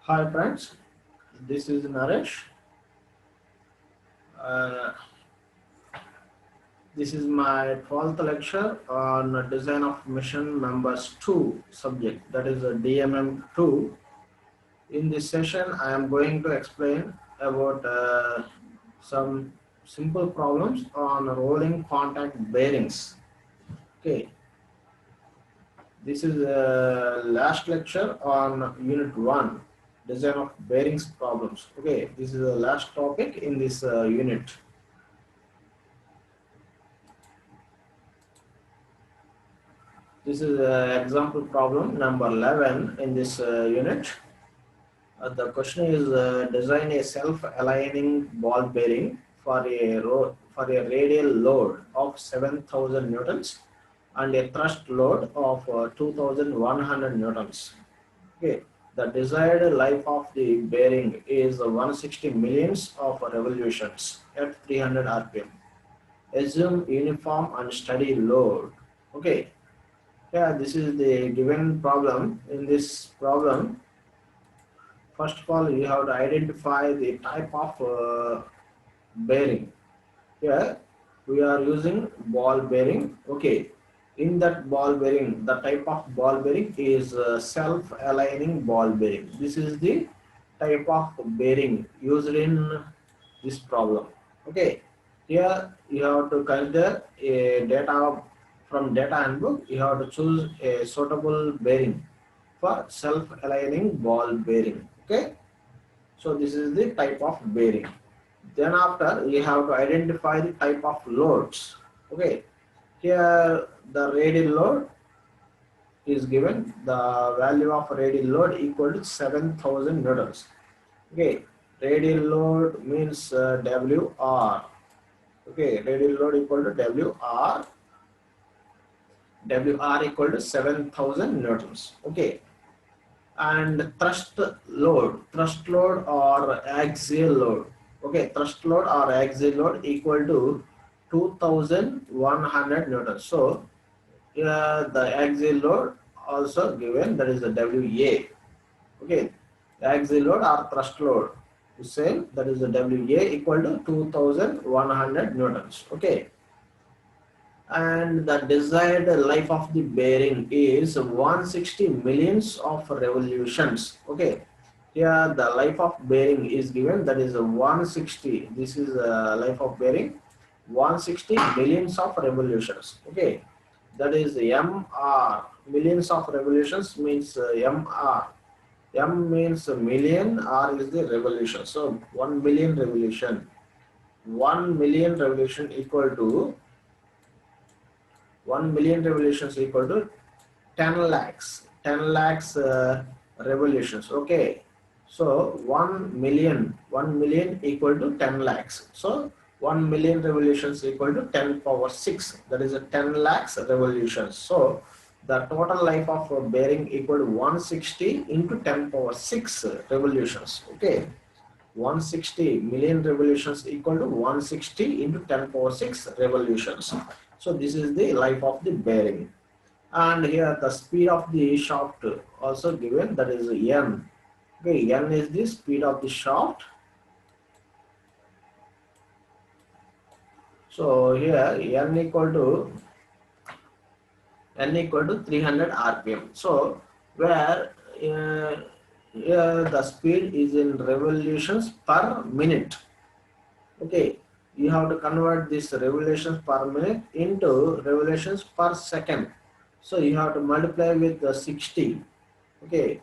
Hi friends, this is Naresh. Uh, this is my 12th lecture on design of mission members 2 subject, that is a DMM 2. In this session I am going to explain about some simple problems on rolling contact bearings. Okay, this is the last lecture on unit 1, design of bearings problems. Okay, this is the last topic in this unit. This is example problem number 11 in this unit. The question is design a self-aligning ball bearing for a radial load of 7,000 newtons and a thrust load of 2,100 newtons. Okay. The desired life of the bearing is 160 millions of revolutions at 300 rpm. Assume uniform and steady load. Okay. Yeah, this is the given problem. In this problem, first of all, you have to identify the type of bearing. Here, we are using ball bearing. Okay, in that ball bearing, the type of ball bearing is self-aligning ball bearing. This is the type of bearing used in this problem. Okay, here you have to consider a data from data handbook. You have to choose a suitable bearing for self-aligning ball bearing. Okay, so this is the type of bearing. Then after you have to identify the type of loads. Okay, here the radial load is given. The value of radial load equal to 7,000 newtons. Okay, radial load means WR. Okay, radial load equal to WR. WR equal to 7,000 newtons. Okay, and thrust load or axial load. Okay, thrust load or axial load equal to 2,100 newtons. So the axial load also given, that is the WA. Okay, the axial load or thrust load is same, that is the WA equal to 2,100 newtons. Okay, and the desired life of the bearing is 160 millions of revolutions. Okay, here the life of bearing is given, that is a 160. This is a life of bearing 160 millions of revolutions. Okay, that is MR. Millions of revolutions means MR. M means a million, R is the revolution. So 1 million revolution. 1 million revolution equal to 1 million revolutions equal to 10 lakhs. 10 lakhs revolutions. Okay. So 1 million equal to 10 lakhs. So 1 million revolutions equal to 10 power 6. That is a 10 lakhs revolutions. So the total life of a bearing equal to 160 into 10 power 6 revolutions. Okay. 160 million revolutions equal to 160 into 10 power 6 revolutions. So this is the life of the bearing. And here the speed of the shaft also given, that is N. Okay, N is the speed of the shaft. So here N equal to 300 rpm. So where here the speed is in revolutions per minute. Okay, you have to convert this revolutions per minute into revolutions per second. So you have to multiply with 60. Okay,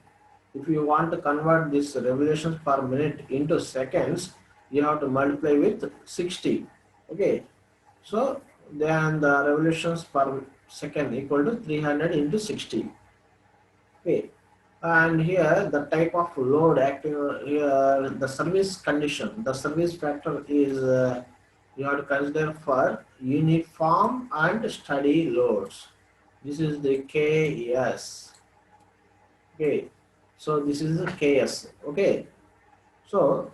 if you want to convert this revolutions per minute into seconds, you have to multiply with 60. Okay, so then the revolutions per second equal to 300 into 60. Okay, and here the type of load acting here, the service condition, the service factor is you have to consider for uniform and steady loads. This is the KS. Okay, so this is the KS. Okay, so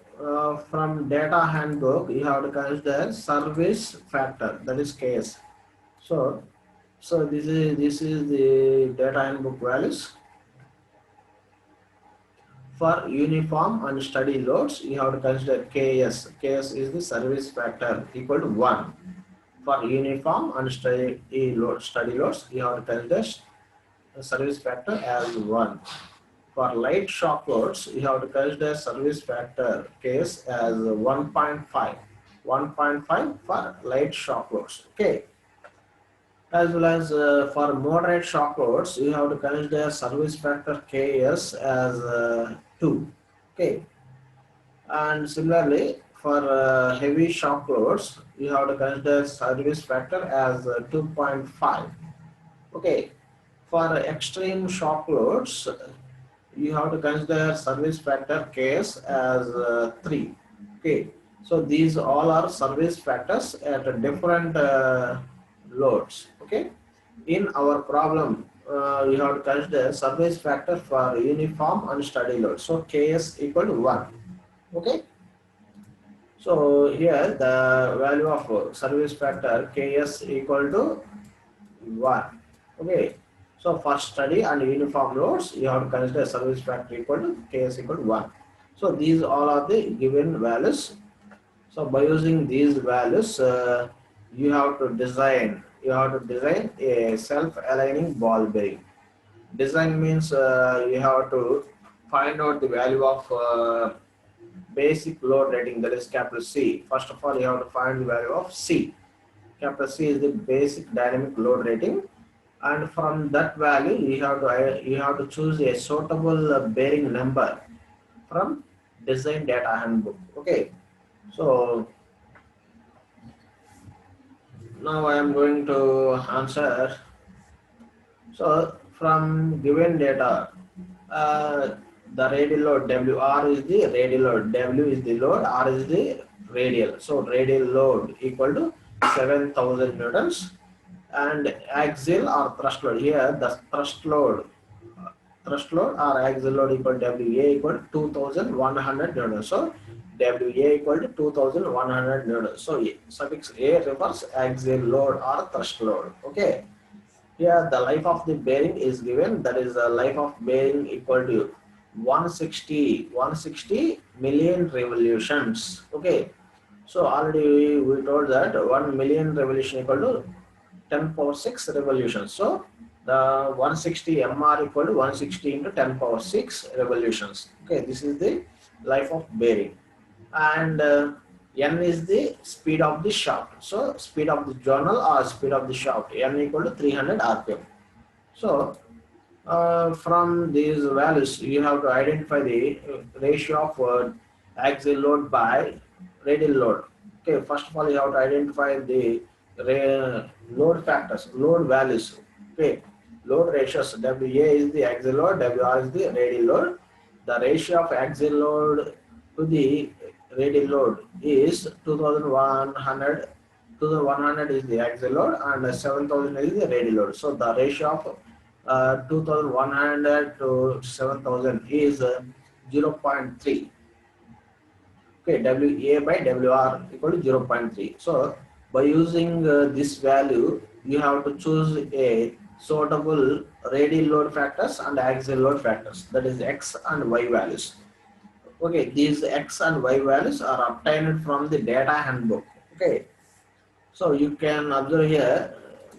from data handbook you have to consider service factor, that is KS. So this is the data handbook values. For uniform and steady loads, you have to consider Ks. Ks is the service factor equal to 1. For uniform and steady loads, you have to consider service factor as 1. For light shock loads, you have to consider service factor Ks as 1.5. 1.5 for light shock loads. Okay. As well as for moderate shock loads, you have to consider service factor Ks as 2. Okay. And similarly, for heavy shock loads, you have to consider service factor as 2.5. Okay. For extreme shock loads, you have to consider service factor Ks as 3. Okay. So these all are service factors at different loads. Okay. In our problem, you have to consider service factor for uniform and steady load. So Ks equal to 1. Okay. So here the value of service factor Ks equal to 1. Okay. So for steady and uniform loads, you have to consider service factor equal to Ks equal to 1. So these all are the given values. So by using these values, you have to design a self-aligning ball bearing. Design means you have to find out the value of basic load rating, that is capital C. First of all, you have to find the value of C. Capital C is the basic dynamic load rating, and from that value you have to choose a suitable bearing number from design data handbook. Okay. So now I am going to answer. So from given data, the radial load WR is the radial load, W is the load, R is the radial. So radial load equal to 7,000 newtons, and axial or thrust load, here the thrust load or axial load equal to WA equal to 2,100 newtons. So WA equal to 2,100 newtons. So suffix A refers axial load or thrust load. Okay. Here the life of the bearing is given, that is the life of bearing equal to 160 million revolutions. Okay. So already we told that 1 million revolution equal to 10 power 6 revolutions. So the 160 MR equal to 160 into 10 power 6 revolutions. Okay, this is the life of bearing. And N is the speed of the shaft. So speed of the journal or speed of the shaft, N equal to 300 RPM. So from these values, you have to identify the ratio of axial load by radial load. Okay, first of all, you have to identify the load factors, load values. Okay, load ratios. WA is the axial load, WR is the radial load. The ratio of axial load to the radial load is 2,100. 2,100 is the axial load and 7,000 is the radial load. So the ratio of 2,100 to 7,000 is 0.3. Okay, WA by WR equal to 0.3. So by using this value, you have to choose a suitable radial load factors and axial load factors, that is X and Y values. Okay, these X and Y values are obtained from the data handbook. Okay, so you can observe here,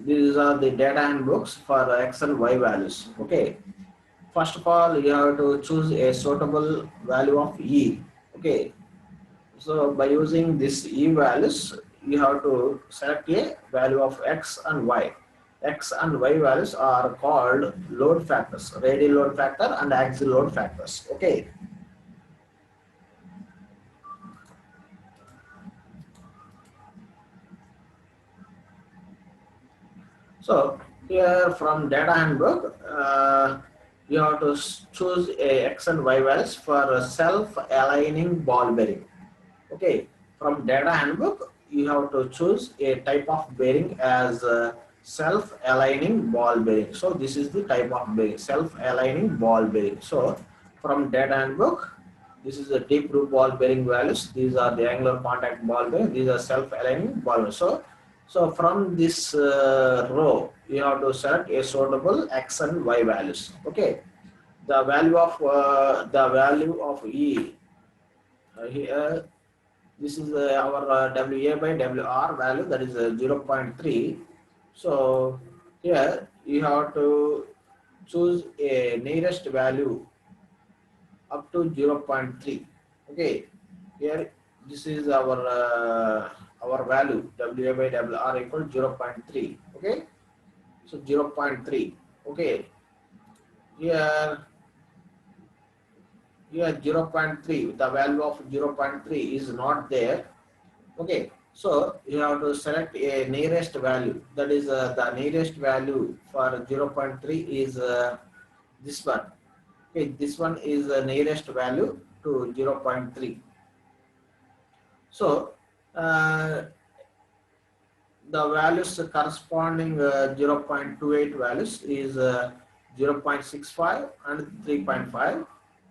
these are the data handbooks for X and Y values. Okay, first of all, you have to choose a suitable value of E. Okay, so by using this E values, you have to select a value of X and Y. X and Y values are called load factors, radial load factor and axial load factors. Okay. So here from data handbook, you have to choose a X and Y values for a self-aligning ball bearing. Okay, from data handbook, you have to choose a type of bearing as self-aligning ball bearing. So this is the type of bearing, self-aligning ball bearing. So from data handbook, this is the deep groove ball bearing values. These are the angular contact ball bearing. These are self-aligning ball bearing. So from this row, you have to select a suitable X and Y values. Okay. the value of E here. This is our WA by WR value, that is 0.3. So here you have to choose a nearest value up to 0.3. Okay, here this is our value WA by WR equal 0.3. Okay, so 0.3. Okay, here 0.3, the value of 0.3 is not there. Okay, so you have to select a nearest value, that is the nearest value for 0.3 is this one. Okay, this one is the nearest value to 0.3. So the values corresponding 0.28 values is 0.65 and 3.5,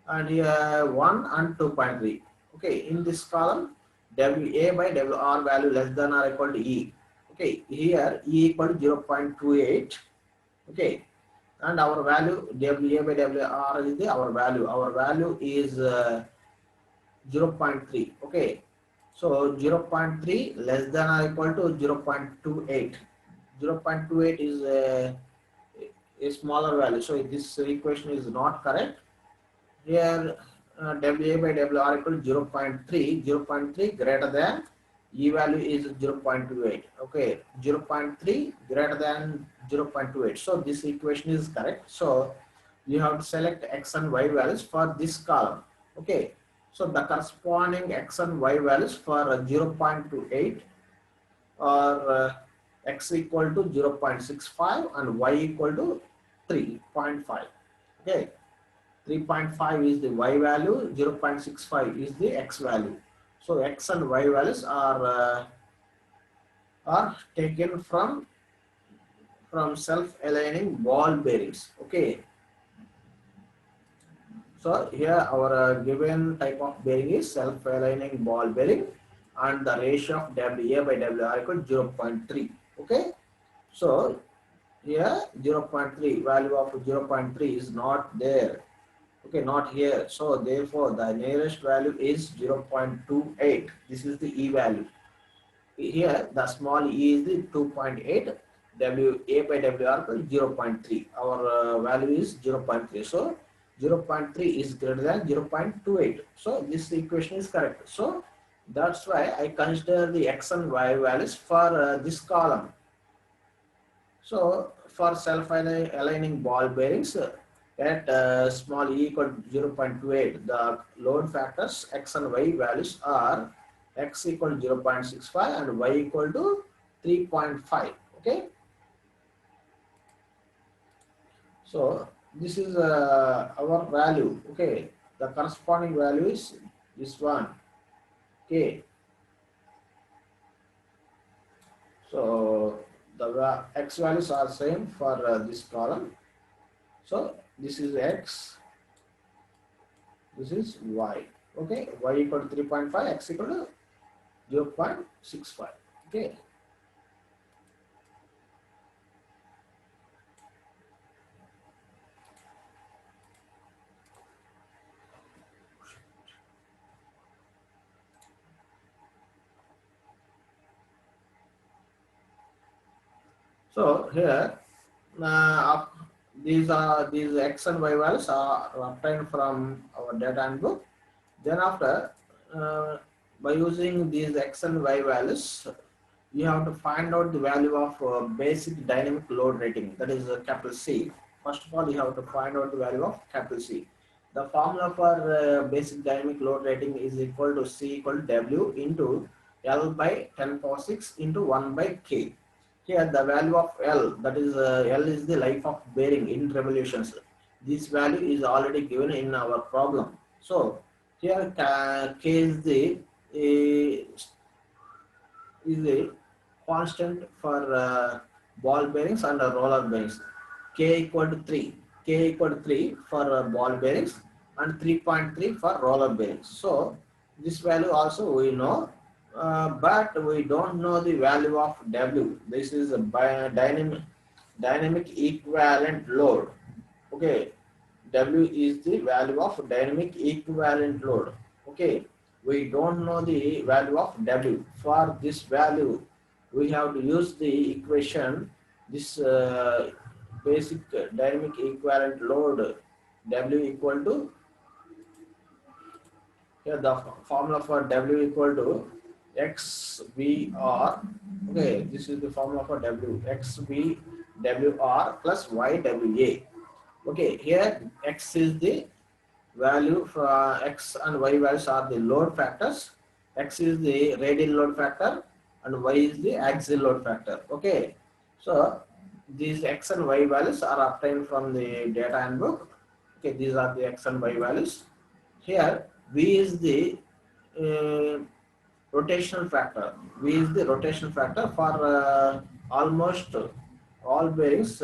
and here 1 and 2.3. Okay, in this column WA by WR value less than or equal to E. Okay, here E equal to 0.28. Okay, and our value WA by WR is our value. Our value is 0.3. Okay, so 0.3 less than or equal to 0.28. 0.28 is a smaller value, so this equation is not correct. Here WA by WR equal to 0.3. 0.3 greater than E value is 0.28. Okay, 0.3 greater than 0.28. So this equation is correct. So you have to select X and Y values for this column. Okay, so the corresponding X and Y values for 0.28 are X equal to 0.65 and Y equal to 3.5. Okay, 3.5 is the Y value, 0.65 is the X value. So X and Y values are taken from self-aligning ball bearings. Okay, so here our given type of bearing is self-aligning ball bearing, and the ratio of WA by WR equal 0.3. Okay, so here 0.3, value of 0.3 is not there. Okay, not here. So therefore the nearest value is 0.28. This is the E value. Here the small e is the 2.8, WA by WR equal 0.3. Our value is 0.3. So 0.3 is greater than 0.28. So this equation is correct. So that's why I consider the X and Y values for this column. So for self-aligning ball bearings at small e equal to 0.28, the load factors X and Y values are X equal to 0.65 and Y equal to 3.5. Okay, so this is our value. Okay, the corresponding value is this one. Okay, so the X values are same for this column. So this is X, this is Y. Okay, Y equal to 3.5, X equal to 0.65. Okay, so here these X and Y values are obtained from our data handbook. Then after by using these X and Y values, you have to find out the value of basic dynamic load rating, that is capital C. First of all, you have to find out the value of capital C. The formula for basic dynamic load rating is equal to C equal to W into L by 10 power 6 into 1 by K. Here the value of L, that is L is the life of bearing in revolutions. This value is already given in our problem. So here K is the constant for ball bearings and roller bearings. K equal to 3. K equal to 3 for ball bearings and 3.3 for roller bearings. So this value also we know, but we don't know the value of W. This is a dynamic equivalent load. Okay, W is the value of dynamic equivalent load. Okay, we don't know the value of W. For this value, we have to use the equation, this basic dynamic equivalent load W equal to, here the formula for W equal to XVR. Okay, this is the formula for W, XVWR plus YWA. Okay, here X is the value for X and Y values are the load factors. X is the radial load factor and Y is the axial load factor. Okay, so these X and Y values are obtained from the data handbook. Okay, these are the X and Y values. Here V is the uh, rotational factor. V is the rotational factor for almost all bearings.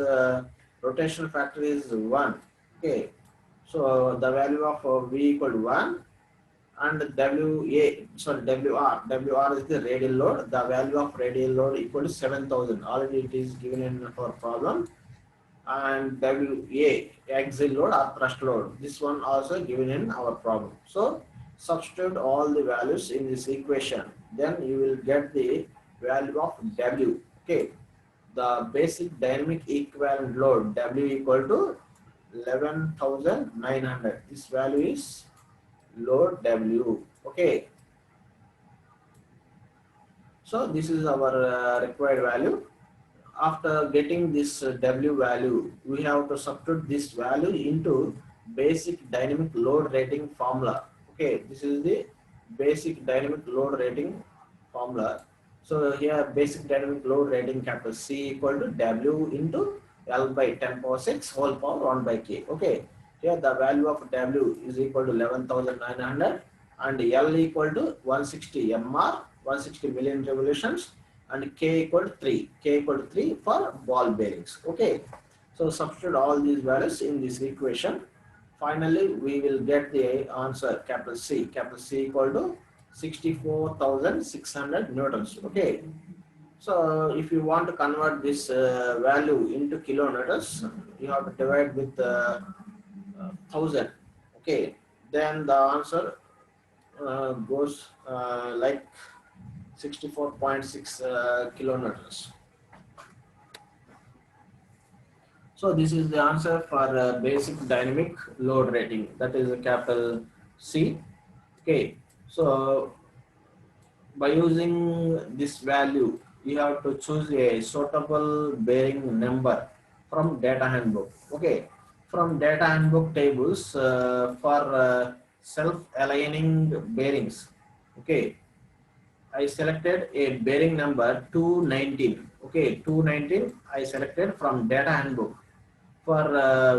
Rotational factor is 1. Okay, so the value of V equal to 1, and WR is the radial load. The value of radial load equal to 7,000. Already it is given in our problem. And WA, axial load or thrust load. This one also given in our problem. So substitute all the values in this equation. Then you will get the value of W. Okay. The basic dynamic equivalent load W equal to 11,900. This value is load W. Okay. So this is our required value. After getting this W value, we have to substitute this value into basic dynamic load rating formula. Okay, this is the basic dynamic load rating formula. So here basic dynamic load rating capital C equal to W into L by 10 power 6 whole power 1 by K. Okay, here the value of W is equal to 11,900 and L equal to 160 MR, 160 million revolutions, and K equal to 3. K equal to 3 for ball bearings. Okay, so substitute all these values in this equation. Finally, we will get the answer capital C. Capital C equal to 64,600 newtons. Okay, so if you want to convert this value into kilonewtons, you have to divide with 1000. Okay, then the answer goes like 64.6 kilonewtons. So this is the answer for basic dynamic load rating, that is a capital C. Okay, so by using this value, you have to choose a suitable bearing number from data handbook. Okay, from data handbook tables for self-aligning bearings. Okay, I selected a bearing number 219. Okay, 219 I selected from data handbook for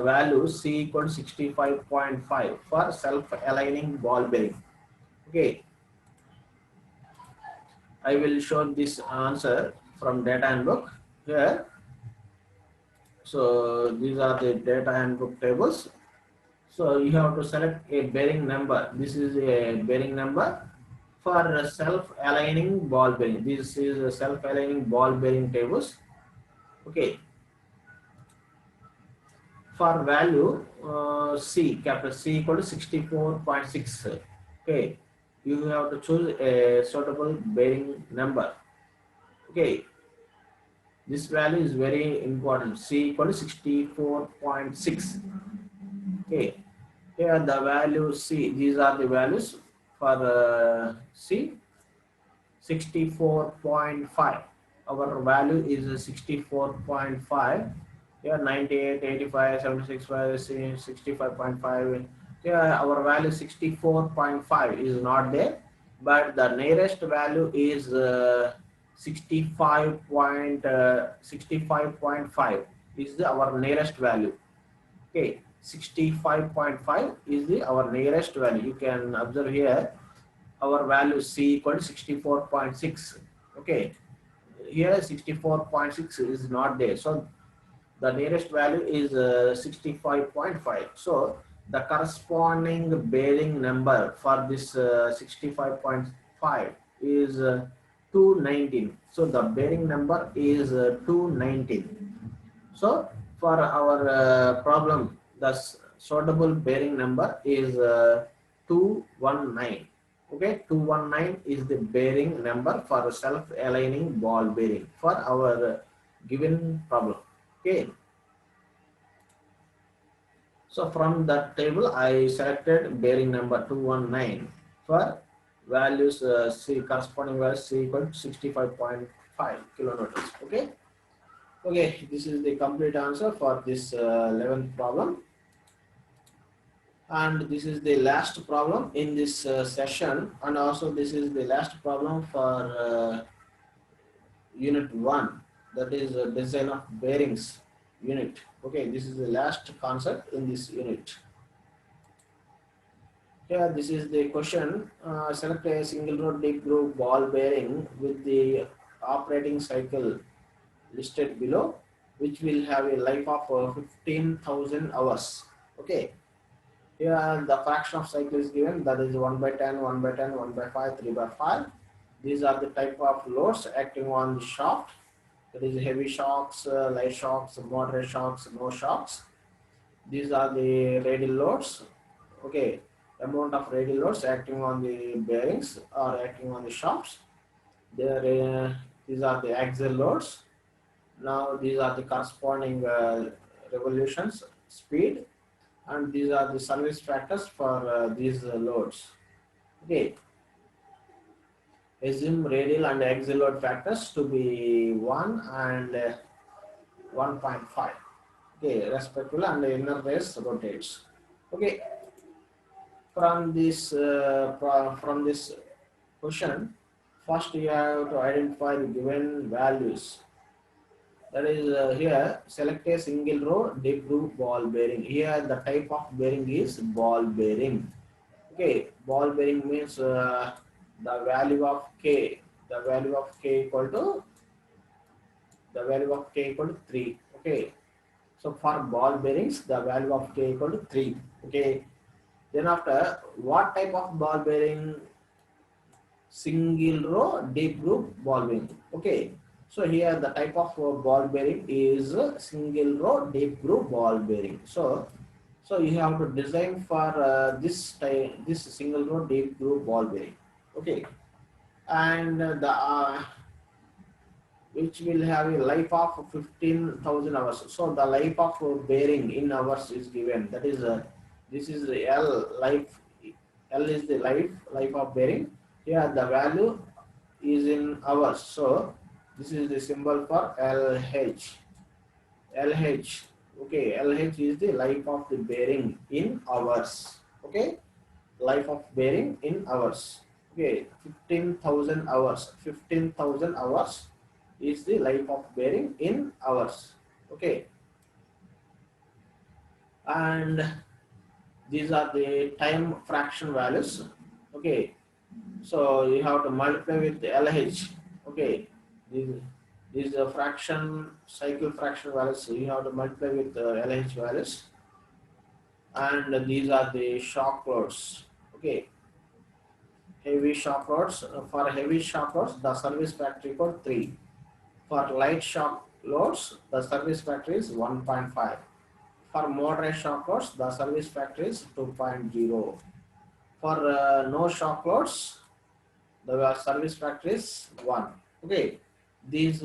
value C equal to 65.5 for self-aligning ball bearing. Okay, I will show this answer from data handbook here. So these are the data handbook tables. So you have to select a bearing number. This is a bearing number for self-aligning ball bearing. This is a self-aligning ball bearing tables. Okay. For value C, capital C equal to 64.6. Okay. You have to choose a suitable bearing number. Okay. This value is very important. C equal to 64.6. Okay. Here the value C, these are the values for C, 64.5. Our value is 64.5. Here 98, 85, 76, 65.5. Here our value 64.5 is not there, but the nearest value is 65.5 is our nearest value. Okay, 65.5 is our nearest value. You can observe here our value C equal to 64.6. Okay, here 64.6 is not there, so the nearest value is 65.5. So the corresponding bearing number for this 65.5 is 219. So the bearing number is 219. So for our problem, the suitable bearing number is 219. Okay, 219 is the bearing number for self-aligning ball bearing for our given problem. Okay, so from that table I selected bearing number 219 for values C, corresponding values C equal to 65.5 kilonewtons. Okay, okay, this is the complete answer for this 11th problem. And this is the last problem in this session, and also this is the last problem for unit 1, that is design of bearings unit. Okay, this is the last concept in this unit. Here this is the question. Select a single row deep groove ball bearing with the operating cycle listed below, which will have a life of 15,000 hours. Okay, here the fraction of cycle is given, that is 1 by 10, 1 by 10, 1 by 5, 3 by 5. These are the type of loads acting on the shaft. That is heavy shocks, light shocks, moderate shocks, no shocks. These are the radial loads. Okay, amount of radial loads acting on the bearings or acting on the shafts. These are the axial loads. Now these are the corresponding revolutions, speed, and these are the service factors for these loads. Okay, assume radial and axial load factors to be 1 and 1.5. Okay, respectively, and the inner race rotates. Okay, from this question, first you have to identify the given values. That is here select a single row deep groove ball bearing. Here the type of bearing is ball bearing. Okay, ball bearing means the value of K. The value of K equal to 3. Okay, so for ball bearings the value of K equal to 3. Okay, then after, what type of ball bearing? Single row deep groove ball bearing. Okay, so here the type of ball bearing is single row deep groove ball bearing. So you have to design for this single row deep groove ball bearing. Okay, and the which will have a life of 15,000 hours. So the life of bearing in hours is given. That is this is the L life. L is the life of bearing. Here the value is in hours. So this is the symbol for LH. LH. Okay, LH is the life of the bearing in hours. Okay, life of bearing in hours. Okay, 15,000 hours. 15,000 hours is the life of bearing in hours. Okay, and these are the time fraction values. Okay, so you have to multiply with the LH. Okay, these are fraction cycle fraction values. So you have to multiply with the LH values, and these are the shock loads. Okay, heavy shock loads. For heavy shock loads, the service factor equal 3. For light shock loads, the service factor is 1.5. For moderate shock loads, the service factor is 2.0. For no shock loads, the service factor is 1. Okay, these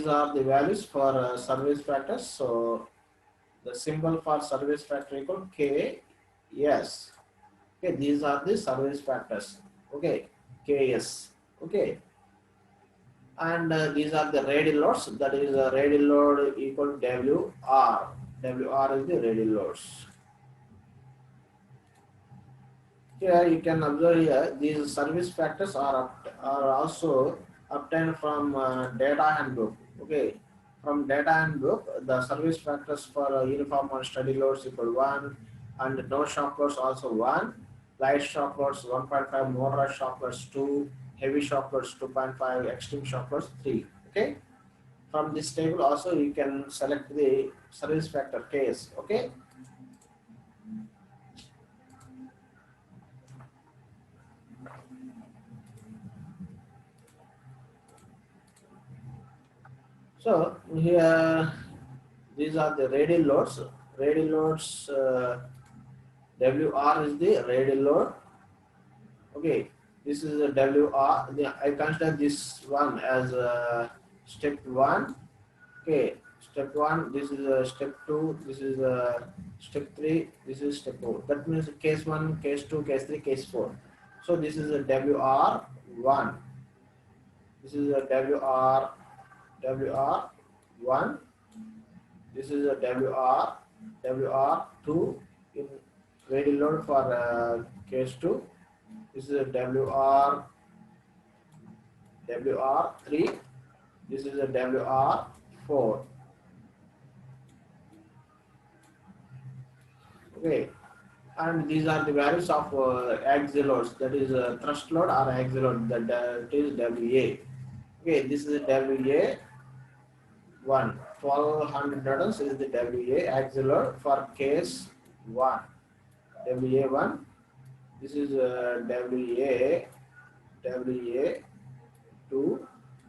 are the values for service factors. So the symbol for service factor equal K S. Okay, these are the service factors. Okay, KS. Okay, and these are the radial loads. That is radial load equal to WR. WR is the radial loads. Here you can observe here these service factors are also obtained from data handbook. Okay, from data handbook the service factors for uniform and steady loads equal 1, and no shock loads also 1, light shock loads 1.5, moderate shock loads 2, heavy shock loads 2.5, extreme shock loads 3. Okay, from this table also you can select the service factor case. Okay. So here these are the radial loads. Radial loads WR is the radial load. Okay, this is a WR. I consider this one as step 1. Okay, step 1. This is step 2. This is step 3. This is step 4. That means case 1, case 2, case 3, case 4. So this is a WR1. This is a WR1. This is a WR2 in radial load for case 2. This is a WR3. This is a WR4. Okay, and these are the values of axial loads, that is thrust load or axial load, that is WA. Okay, this is WA1. 1200 newtons is the WA axial load for case 1. WA1. This is WA2.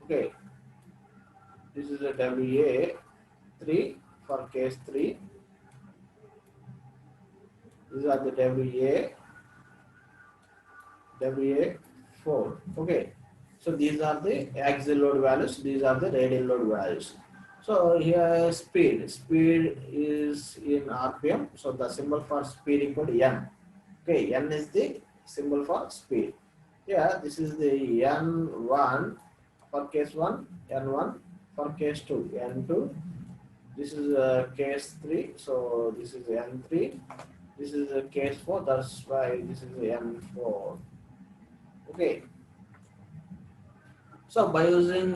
Okay, this is a WA3 for case 3. These are the WA4. Okay, so these are the axial load values, these are the radial load values. So here speed is in RPM, so the symbol for speed equal to N. Okay, N is the symbol for speed. Yeah, this is the N1 for case 1, N1 for case 2, N2. This is case 3, so this is N3. This is case 4, that's why this is N4. Okay. So by using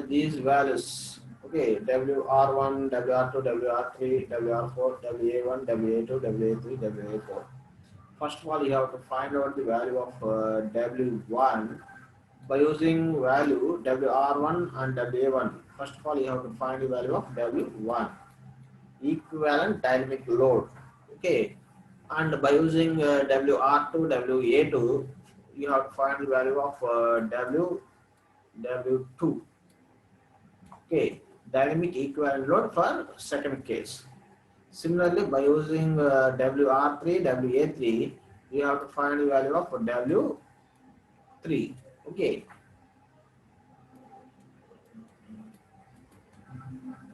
these values, okay, WR1, WR2, WR3, WR4, WA1, WA2, WA3, WA4. First of all, you have to find out the value of W1 by using value WR1 and WA1. First of all, you have to find the value of W1, equivalent dynamic load. Okay, and by using WR2, WA2, you have to find the value of W2. Okay, dynamic equivalent load for second case. Similarly, by using WR3, WA3, you have to find the value of W3. Okay,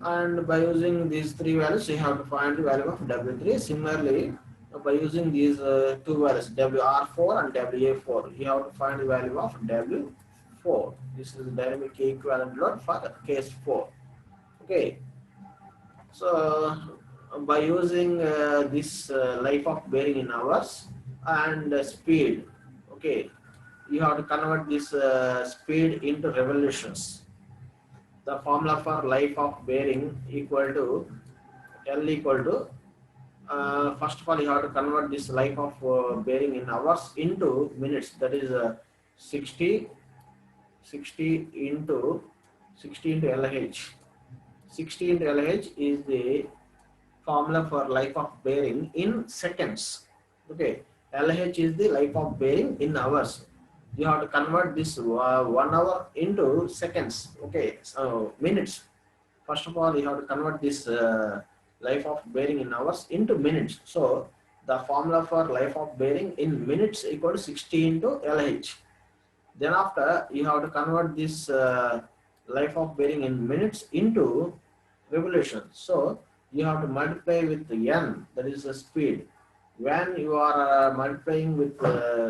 and by using these three values, you have to find the value of W3. Similarly, by using these two values, WR4 and WA4, you have to find the value of W4. This is dynamic equivalent load for case 4. Okay, so by using this life of bearing in hours and speed, okay, you have to convert this speed into revolutions. The formula for life of bearing equal to L equal to first of all, you have to convert this life of bearing in hours into minutes, that is 60 into LH. 60 into LH is the formula for life of bearing in seconds. Okay, LH is the life of bearing in hours. You have to convert this 1 hour into seconds. Okay, so minutes. First of all, you have to convert this life of bearing in hours into minutes. So the formula for life of bearing in minutes equal to 60 into LH. Then after, you have to convert this life of bearing in minutes into revolutions. So you have to multiply with N, that is the speed. When you are multiplying with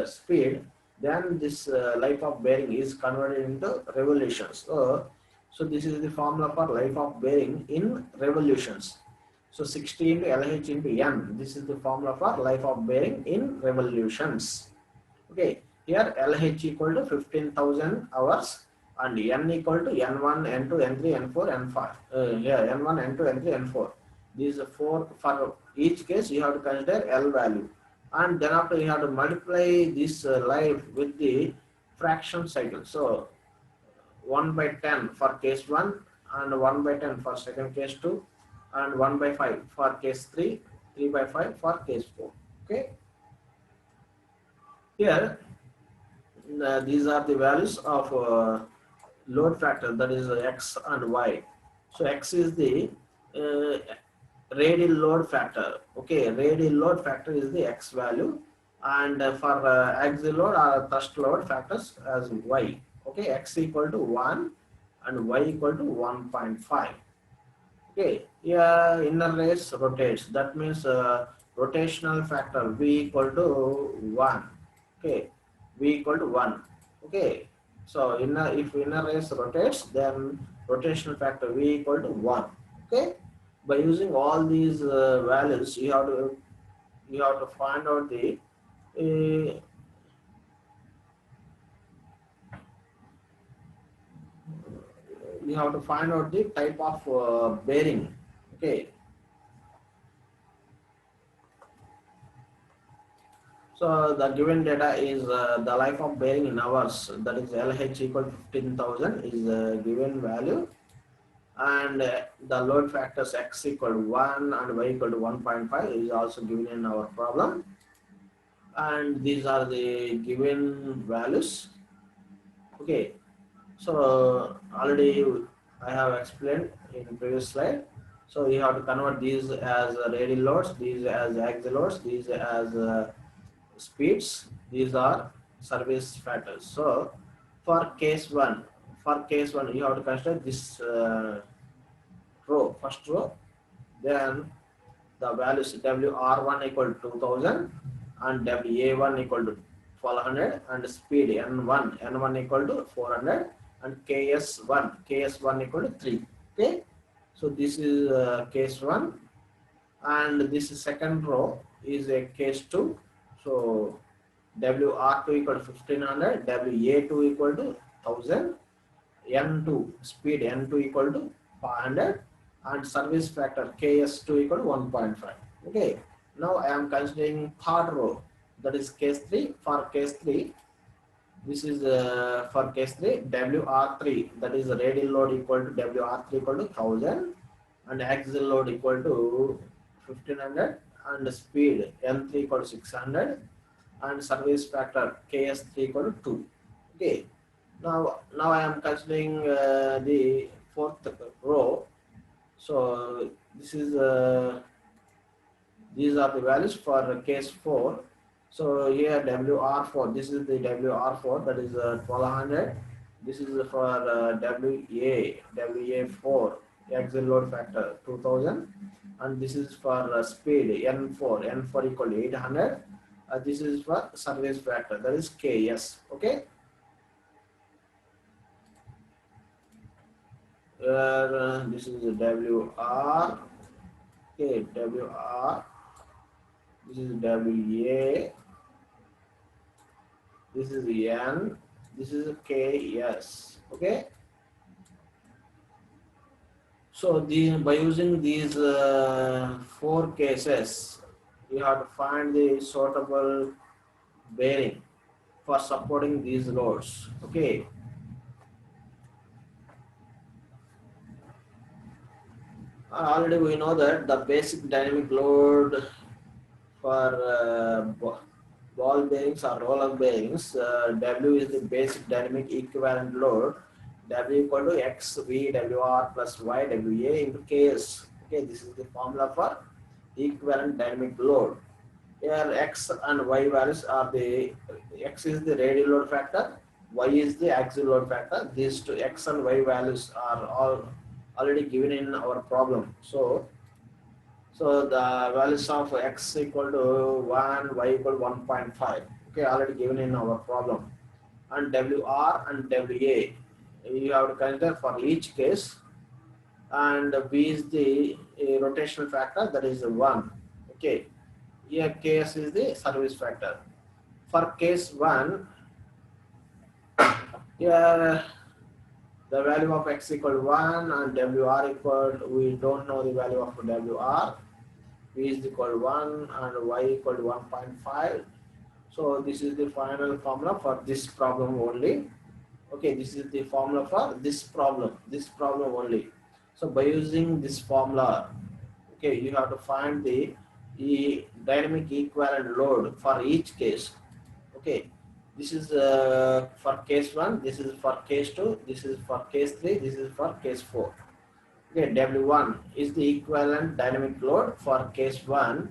speed, then this life of bearing is converted into revolutions. So this is the formula for life of bearing in revolutions. So 60 into LH into N, this is the formula for life of bearing in revolutions. Okay, here LH equal to 15,000 hours and N equal to N1, N2, N3, N4, N5. Here N1, N2, N3, N4. These are 4. For each case you have to consider L value, and then after you have to multiply this life with the fraction cycle. So 1 by 10 for case 1 and 1 by 10 for second case 2 and 1 by 5 for case 3, 3 by 5 for case 4. Okay, here these are the values of load factor, that is X and Y. So X is the radial load factor. Okay, radial load factor is the x value, and for axial load or thrust load factors as y. Okay, x equal to 1 and y equal to 1.5. Okay, yeah, inner race rotates. That means rotational factor v equal to 1. Okay, v equal to 1. Okay, so if inner race rotates, then rotational factor v equal to 1. Okay, by using all these values, you have to find out the uh, you have to find out the type of bearing. Okay, so the given data is the life of bearing in hours, that is LH equal to 15,000 is the given value, and the load factors x equal to 1 and y equal to 1.5 is also given in our problem, and these are the given values. Okay, so already I have explained in previous slide. So you have to convert these as radial loads, these as axial loads, these as speeds. These are service factors. So for case one, you have to consider this row, first row. Then the values WR1 equal to 2000 and WA1 equal to 1200 and speed N1 equal to 400 and KS1 equal to 3. Okay, so this is case 1, and this is second row is a case 2. So WR2 equal to 1500, WA2 equal to 1000, N2 speed N2 equal to 500, and service factor KS2 equal to 1.5. Okay, now I am considering third row, that is case 3. For case 3, this is for case 3 WR3, that is radial load equal to WR3 equal to 1000 and axial load equal to 1500 and speed N3 equal to 600 and service factor KS3 equal to 2. Okay, now I am considering the fourth row. So this is these are the values for case 4. So here WR4, this is the WR4, that is 1200. This is for WA4 axial load factor 2000, and this is for speed N4 equal to 800. This is for service factor, that is KS. Okay. This is the WR. Okay, WR. This is WA. This is N. This is KS. Okay. So by using these 4 cases, you have to find the suitable bearing for supporting these loads. Okay. Already we know that the basic dynamic load for ball bearings or roller bearings, W is the basic dynamic equivalent load. W equal to X V WR plus Y WA into KS. Okay, this is the formula for equivalent dynamic load. Here X and Y values are the, X is the radial load factor, Y is the axial load factor. These two X and Y values are all already given in our problem. So the values of X equal to 1, Y equal to 1.5. Okay, already given in our problem. And WR and WA, you have to consider for each case. And B is the rotational factor, that is 1. Okay, here KS is the service factor. For case 1, here the value of X equal to 1 and WR equal to, we don't know the value of WR. V is equal to 1 and Y equal to 1.5. So this is the final formula for this problem only. Okay, this is the formula for this problem only. So by using this formula, okay, you have to find the dynamic equivalent load for each case. Okay, this is for case 1, this is for case 2, this is for case 3, this is for case 4. Okay, W1 is the equivalent dynamic load for case 1.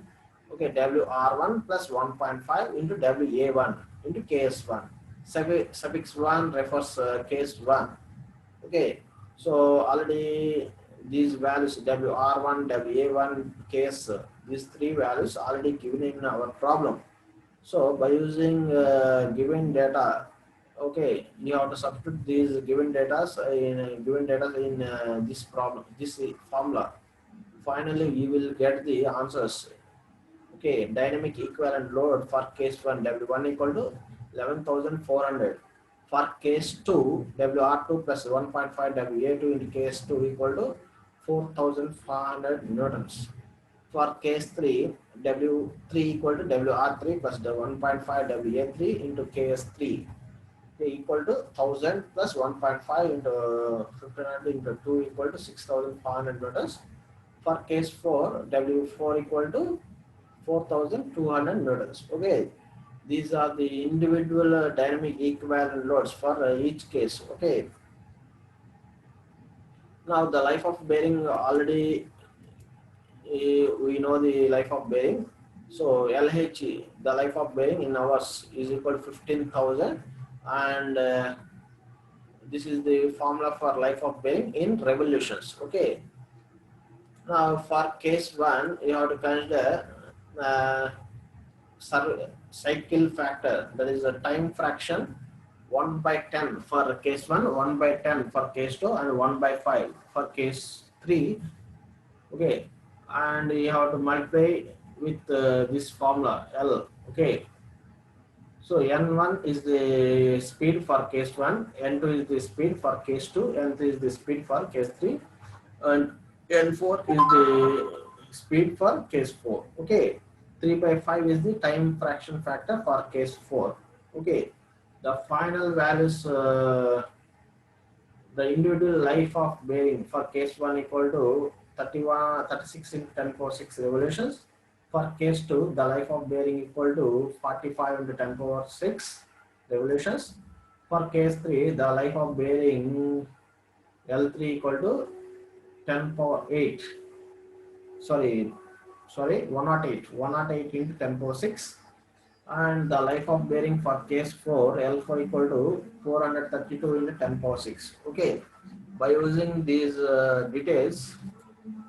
Okay, WR1 plus 1.5 into WA1 into KS1. Suffix 1 refers case 1. Okay, so already these values WR1, WA1, KS, these three values already given in our problem. So by using given data, okay, you have to substitute these given data in this problem, this formula. Finally, we will get the answers. Okay, dynamic equivalent load for case 1 W1 equal to 11,400. For case 2 WR2 plus 1.5 WA2 into case 2 equal to 4,500 newtons. For case 3, W3 equal to WR3 plus the 1.5 WA3 into KS3 equal to 1000 plus 1.5 into 1500 into 2 equal to 6500 newtons. For case 4, W4 equal to 4200 newtons. Okay, these are the individual dynamic equivalent loads for each case. Okay, now the life of bearing already we know the life of bearing. So LH, the life of bearing in hours is equal to 15,000, and this is the formula for life of bearing in revolutions. Okay. Now for case 1, you have to consider uh, cycle factor, that is a time fraction 1 by 10 for case 1, 1 by 10 for case 2, and 1 by 5 for case 3. Okay, and you have to multiply with this formula L. Okay, so N1 is the speed for case 1, N2 is the speed for case 2, N3 is the speed for case 3, and N4 is the speed for case 4. Okay, 3 by 5 is the time fraction factor for case 4. Okay, the final values, the individual life of bearing for case 1 equal to 36 into 10 power 6 revolutions. For case 2, the life of bearing equal to 45 into 10 power 6 revolutions. For case 3, the life of bearing L3 equal to 10 power 8. Sorry, 108 into 10 power 6. And the life of bearing for case 4, L4 equal to 432 into 10 power 6. Okay, by using these details,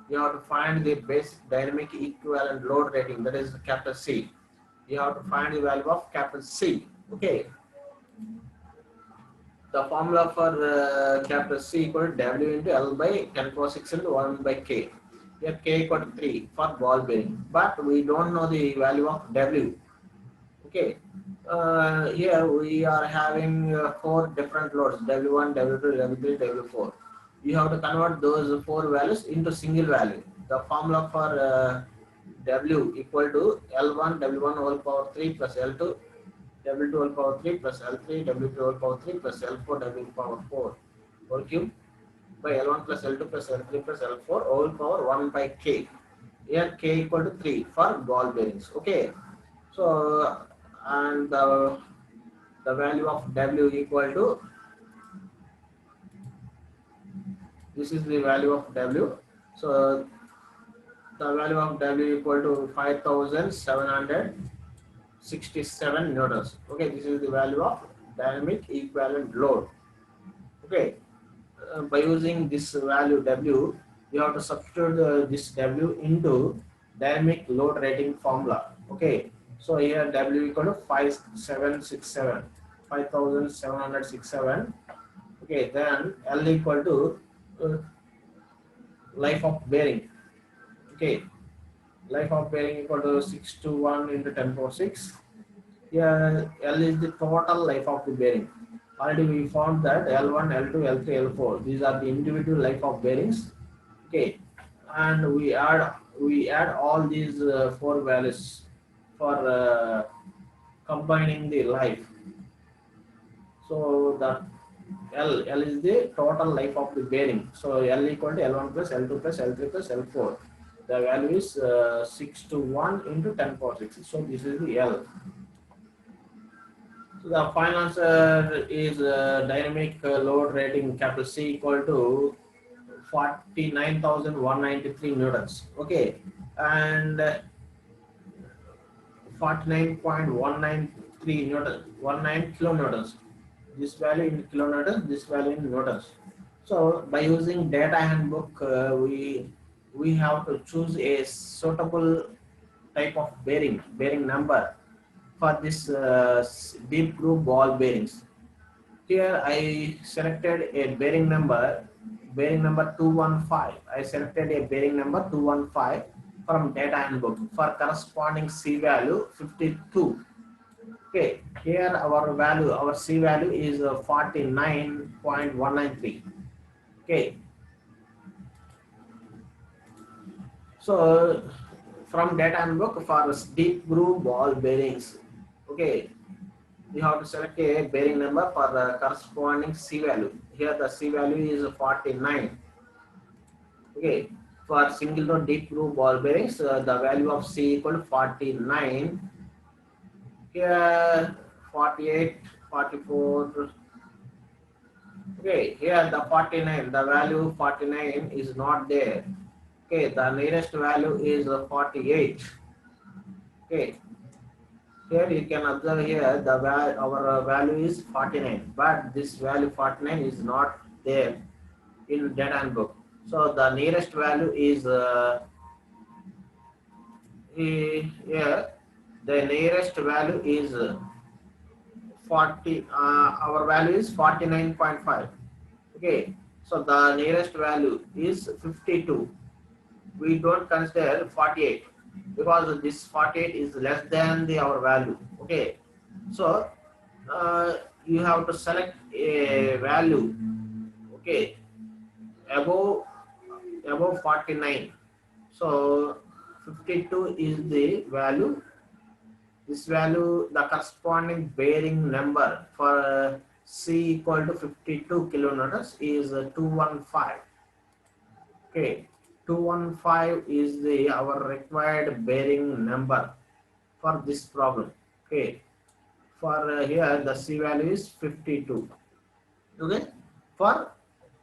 you have to find the basic dynamic equivalent load rating, that is capital C. You have to find the value of capital C. Okay, the formula for capital C equal to W into L by 10 power 6 into 1 by K. Here K equal to 3 for ball bearing, but we don't know the value of W. Okay, here we are having 4 different loads, W1, W2, W3, W4. You have to convert those 4 values into single value. The formula for W equal to L1 W1 whole power 3 plus L2 W2 whole power 3 plus L3 W2 whole power 3 plus L4 W power 4 whole cube by L1 plus L2 plus L3 plus L4 whole power 1 by K. Here K equal to 3 for ball bearings. Okay, so and the value of W equal to, this is the value of W. So the value of W equal to 5,767 newtons. Okay, this is the value of dynamic equivalent load. Okay, by using this value W, you have to substitute this W into dynamic load rating formula. Okay, so here W equal to 5,767. Okay, then L equal to life of bearing. Okay, life of bearing equal to 621 into 10 power 6. Here L is the total life of the bearing. Already we found that L1, L2, L3, L4. These are the individual life of bearings. Okay, and we add all these 4 values for combining the life. So the L is the total life of the bearing. So L equal to L1 plus L2 plus L3 plus L4. The value is 6 to 1 into 10 power 6. So this is the L. So the final answer is dynamic load rating capital C equal to 49,193 newtons. Okay, and 49.193 newton, 19 kilonewtons. This value in kilonewtons, this value in newtons. So by using data handbook, we have to choose a suitable type of bearing number for this deep groove ball bearings. Here I selected a bearing number 215. I selected a bearing number 215 from data handbook for corresponding C value 52. Okay, here our C value is 49.193. Okay, so from data handbook for deep groove ball bearings. Okay, you have to select a bearing number for the corresponding C value. Here the C value is 49. Okay, for single row deep groove ball bearings, the value of C equal to 49. Here 48, 44. Okay, here the 49, the value 49 is not there. Okay, the nearest value is 48. Okay, here you can observe here the our value is 49, but this value 49 is not there in data handbook. So the nearest value is here. The nearest value is 40. Our value is 49.5. Okay, so the nearest value is 52. We don't consider 48 because this 48 is less than our value. Okay, so you have to select a value. Okay, above 49. So 52 is the value. This value, the corresponding bearing number for C equal to 52 kilonewtons is 215. Okay, 215 is our required bearing number for this problem. Okay, for here the C value is 52. Okay, for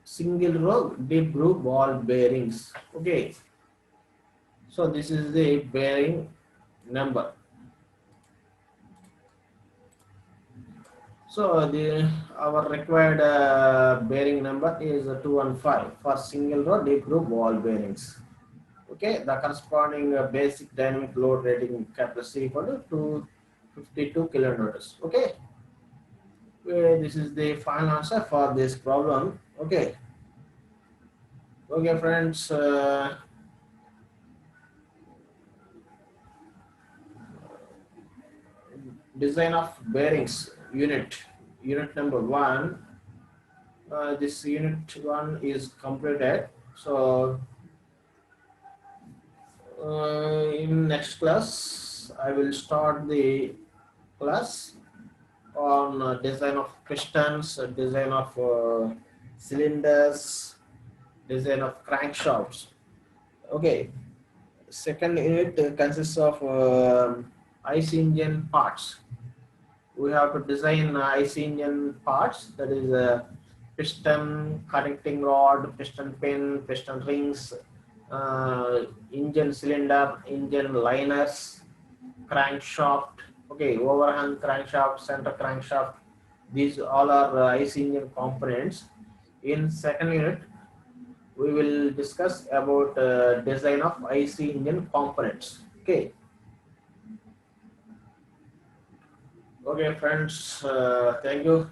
single row deep groove ball bearings. Okay, so this is the bearing number. So our required bearing number is 215 for single row deep groove ball bearings. Okay, the corresponding basic dynamic load rating capacity equal to 252 kilonewtons. Okay, this is the final answer for this problem. Okay, okay, friends. Design of bearings unit number 1. This unit 1 is completed. So in next class I will start the class on design of pistons, design of cylinders, design of crankshafts. Okay, second unit consists of IC engine parts. We have to design IC engine parts, that is piston, connecting rod, piston pin, piston rings, engine cylinder, engine liners, crankshaft. Okay, overhang crankshaft, center crankshaft. These all are IC engine components. In second unit, we will discuss about design of IC engine components. Okay. Okay, friends. Thank you.